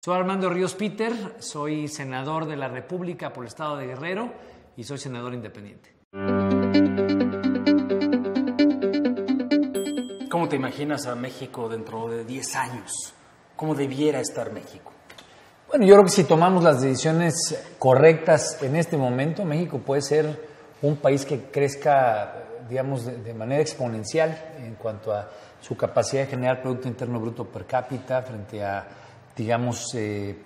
Soy Armando Ríos Peter, soy senador de la República por el estado de Guerrero y soy senador independiente. ¿Cómo te imaginas a México dentro de 10 años? ¿Cómo debiera estar México? Bueno, yo creo que si tomamos las decisiones correctas en este momento, México puede ser un país que crezca, digamos, de manera exponencial en cuanto a su capacidad de generar Producto Interno Bruto per cápita frente a, digamos,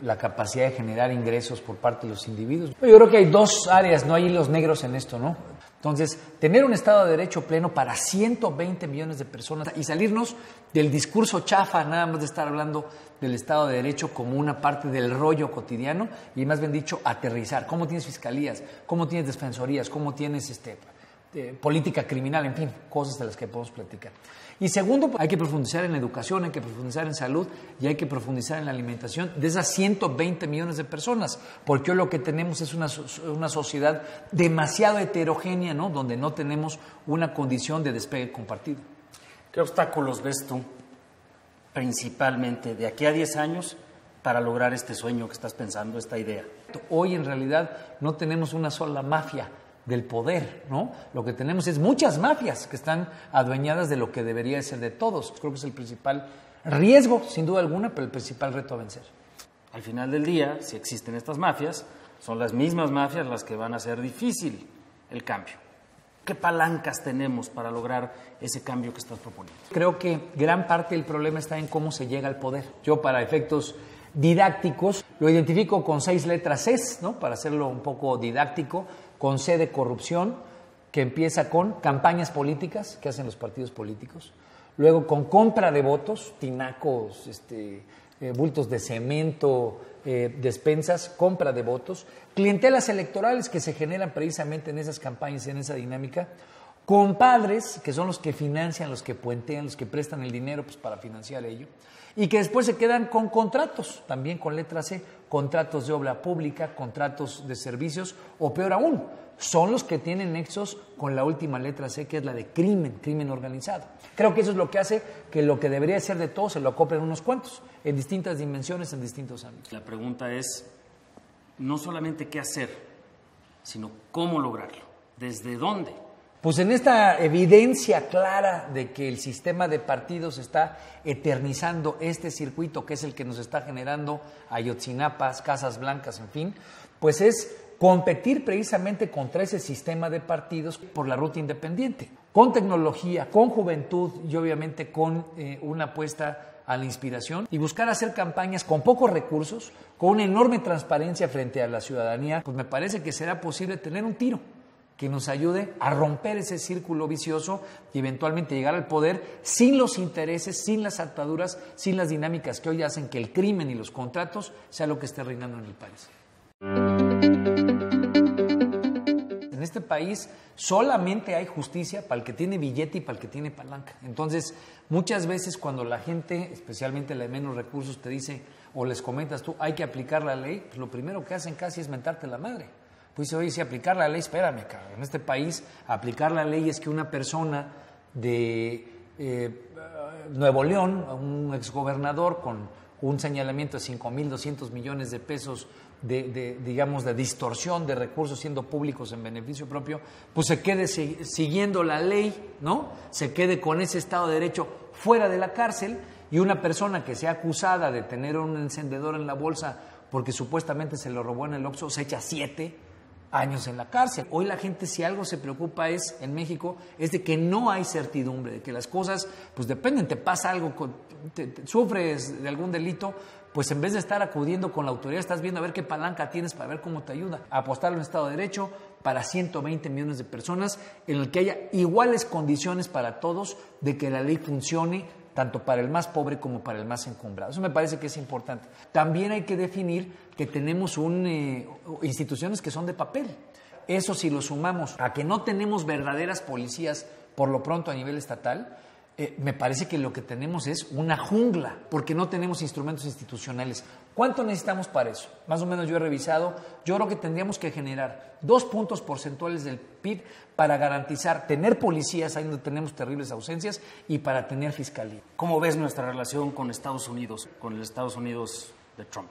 la capacidad de generar ingresos por parte de los individuos. Yo creo que hay dos áreas, no hay hilos negros en esto, ¿no? Entonces, tener un Estado de Derecho pleno para 120 millones de personas y salirnos del discurso chafa, nada más de estar hablando del Estado de Derecho como una parte del rollo cotidiano y, más bien dicho, aterrizar. ¿Cómo tienes fiscalías? ¿Cómo tienes defensorías? ¿Cómo tienes política criminal? En fin, cosas de las que podemos platicar. Y segundo, hay que profundizar en educación, hay que profundizar en salud y hay que profundizar en la alimentación de esas 120 millones de personas, porque hoy lo que tenemos es una sociedad demasiado heterogénea, ¿no? Donde no tenemos una condición de despegue compartido. ¿Qué obstáculos ves tú, principalmente de aquí a 10 años, para lograr este sueño que estás pensando, esta idea? Hoy en realidad no tenemos una sola mafia del poder, ¿no? Lo que tenemos es muchas mafias que están adueñadas de lo que debería ser de todos. Creo que es el principal riesgo, sin duda alguna, pero el principal reto a vencer. Al final del día, si existen estas mafias, son las mismas mafias las que van a hacer difícil el cambio. ¿Qué palancas tenemos para lograr ese cambio que estás proponiendo? Creo que gran parte del problema está en cómo se llega al poder. Yo, para efectos didácticos, lo identifico con 6 letras C, ¿no? Para hacerlo un poco didáctico, con C de corrupción, que empieza con campañas políticas que hacen los partidos políticos, luego con compra de votos, tinacos, bultos de cemento, despensas, compra de votos, clientelas electorales que se generan precisamente en esas campañas, en esa dinámica, compadres, que son los que financian, los que puentean, los que prestan el dinero pues, para financiar ello, y que después se quedan con contratos, también con letra C, contratos de obra pública, contratos de servicios, o peor aún, son los que tienen nexos con la última letra C, que es la de crimen organizado. Creo que eso es lo que hace que lo que debería ser de todos se lo acoplen unos cuantos, en distintas dimensiones, en distintos ámbitos. La pregunta es, no solamente qué hacer, sino cómo lograrlo, desde dónde. Pues en esta evidencia clara de que el sistema de partidos está eternizando este circuito que es el que nos está generando Ayotzinapas, Casas Blancas, en fin, pues es competir precisamente contra ese sistema de partidos por la ruta independiente, con tecnología, con juventud y obviamente con una apuesta a la inspiración y buscar hacer campañas con pocos recursos, con una enorme transparencia frente a la ciudadanía, pues me parece que será posible tener un tiro que nos ayude a romper ese círculo vicioso y eventualmente llegar al poder sin los intereses, sin las ataduras, sin las dinámicas que hoy hacen que el crimen y los contratos sea lo que esté reinando en el país. En este país solamente hay justicia para el que tiene billete y para el que tiene palanca. Entonces, muchas veces cuando la gente, especialmente la de menos recursos, te dice o les comentas tú, hay que aplicar la ley, pues lo primero que hacen casi es mentarte la madre. Pues oye, si aplicar la ley, espérame, cabrón. En este país, aplicar la ley es que una persona de Nuevo León, un exgobernador con un señalamiento de 5,200 millones de pesos digamos, de distorsión de recursos siendo públicos en beneficio propio, pues se quede siguiendo la ley, ¿no? Se quede con ese Estado de Derecho fuera de la cárcel y una persona que sea acusada de tener un encendedor en la bolsa porque supuestamente se lo robó en el Oxxo, se echa 7 años en la cárcel. Hoy la gente, si algo se preocupa en México, es de que no hay certidumbre, de que las cosas, pues dependen, te pasa algo, sufres de algún delito, pues en vez de estar acudiendo con la autoridad, estás viendo a ver qué palanca tienes para ver cómo te ayuda a apostar a un Estado de Derecho para 120 millones de personas, en el que haya iguales condiciones para todos de que la ley funcione, tanto para el más pobre como para el más encumbrado. Eso me parece que es importante. También hay que definir que tenemos instituciones que son de papel. Eso si lo sumamos a que no tenemos verdaderas policías por lo pronto a nivel estatal, me parece que lo que tenemos es una jungla, porque no tenemos instrumentos institucionales. ¿Cuánto necesitamos para eso? Más o menos yo he revisado, yo creo que tendríamos que generar 2 puntos porcentuales del PIB para garantizar tener policías ahí donde tenemos terribles ausencias y para tener fiscalía. ¿Cómo ves nuestra relación con Estados Unidos, con el Estados Unidos de Trump.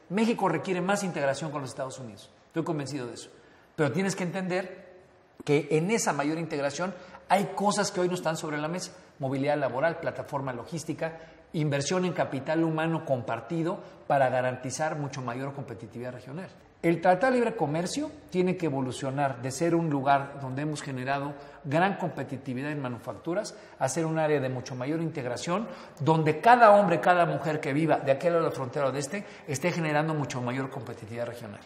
México requiere más integración con los Estados Unidos. Estoy convencido de eso. Pero tienes que entender que en esa mayor integración hay cosas que hoy no están sobre la mesa. Movilidad laboral, plataforma logística, inversión en capital humano compartido para garantizar mucho mayor competitividad regional. El Tratado de Libre Comercio tiene que evolucionar de ser un lugar donde hemos generado gran competitividad en manufacturas a ser un área de mucho mayor integración, donde cada hombre, cada mujer que viva de aquel lado de la frontera o de este, esté generando mucho mayor competitividad regional.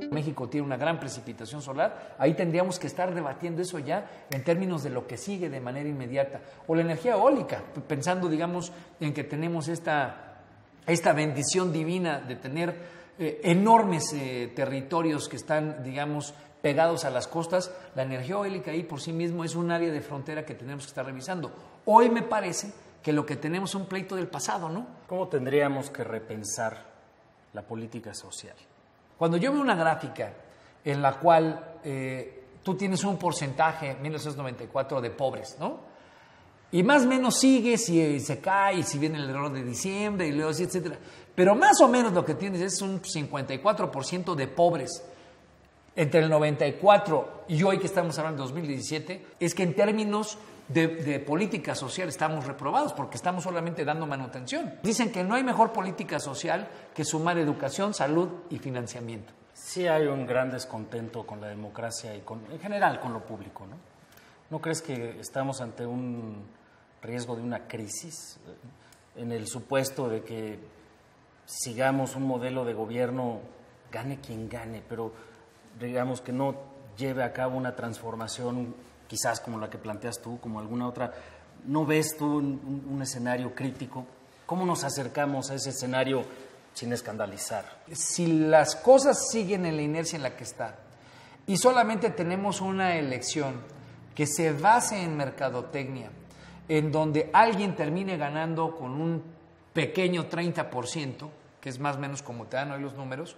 México tiene una gran precipitación solar, ahí tendríamos que estar debatiendo eso ya en términos de lo que sigue de manera inmediata. O la energía eólica, pensando, digamos, en que tenemos esta bendición divina de tener enormes territorios que están, digamos, pegados a las costas. La energía eólica ahí por sí mismo es un área de frontera que tenemos que estar revisando. Hoy me parece que lo que tenemos es un pleito del pasado, ¿no? ¿Cómo tendríamos que repensar la política social? Cuando yo veo una gráfica en la cual tú tienes un porcentaje, 1994, de pobres, ¿no? Y más o menos sigue, si se cae, y si viene el error de diciembre, y luego así, etcétera. Pero más o menos lo que tienes es un 54% de pobres entre el 94 y hoy que estamos hablando de 2017, es que en términos de política social estamos reprobados porque estamos solamente dando manutención. Dicen que no hay mejor política social que sumar educación, salud y financiamiento. Sí hay un gran descontento con la democracia y en general con lo público, ¿no? ¿No crees que estamos ante un riesgo de una crisis en el supuesto de que sigamos un modelo de gobierno, gane quien gane, pero digamos que no lleve a cabo una transformación quizás como la que planteas tú, como alguna otra? ¿No ves tú un escenario crítico? ¿Cómo nos acercamos a ese escenario sin escandalizar? Si las cosas siguen en la inercia en la que está y solamente tenemos una elección que se base en mercadotecnia, en donde alguien termine ganando con un pequeño 30%, que es más o menos como te dan hoy los números,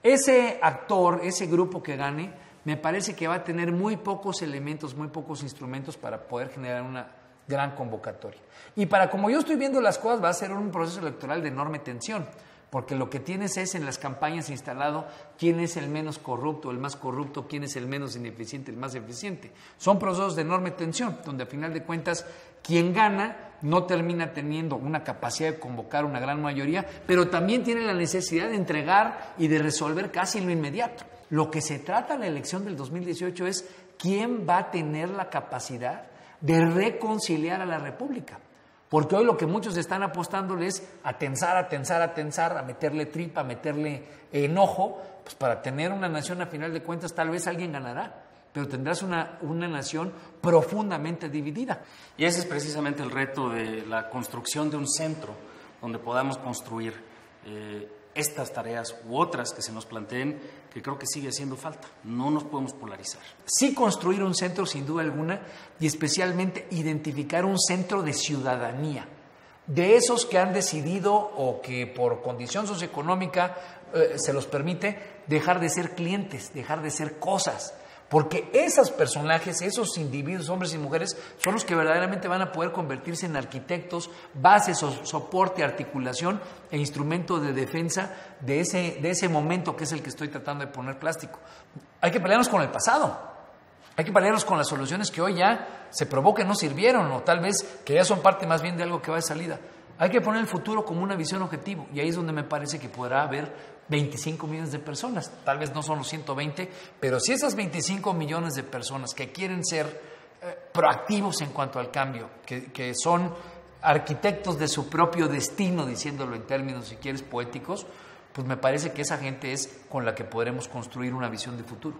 ese actor, ese grupo que gane, me parece que va a tener muy pocos elementos, muy pocos instrumentos para poder generar una gran convocatoria. Y para como yo estoy viendo las cosas, va a ser un proceso electoral de enorme tensión, porque lo que tienes es en las campañas instalado quién es el menos corrupto, el más corrupto, quién es el menos ineficiente, el más eficiente. Son procesos de enorme tensión, donde a final de cuentas quien gana no termina teniendo una capacidad de convocar una gran mayoría, pero también tiene la necesidad de entregar y de resolver casi en lo inmediato. Lo que se trata en la elección del 2018 es quién va a tener la capacidad de reconciliar a la República. Porque hoy lo que muchos están apostándole es a tensar, a meterle tripa, a meterle enojo, pues para tener una nación a final de cuentas tal vez alguien ganará, pero tendrás una nación profundamente dividida. Y ese es precisamente el reto de la construcción de un centro donde podamos construir estas tareas u otras que se nos planteen, que creo que sigue haciendo falta. No nos podemos polarizar. Sí construir un centro sin duda alguna y especialmente identificar un centro de ciudadanía, de esos que han decidido o que por condición socioeconómica se los permite dejar de ser clientes, dejar de ser cosas. Porque esos personajes, esos individuos, hombres y mujeres, son los que verdaderamente van a poder convertirse en arquitectos, bases, soporte, articulación e instrumento de defensa de ese momento que es el que estoy tratando de poner plástico. Hay que pelearnos con el pasado, hay que pelearnos con las soluciones que hoy ya se probó que no sirvieron o tal vez que ya son parte más bien de algo que va de salida. Hay que poner el futuro como una visión objetivo y ahí es donde me parece que podrá haber 25 millones de personas. Tal vez no son los 120, pero si esas 25 millones de personas que quieren ser proactivos en cuanto al cambio, que son arquitectos de su propio destino, diciéndolo en términos, si quieres, poéticos, pues me parece que esa gente es con la que podremos construir una visión de futuro.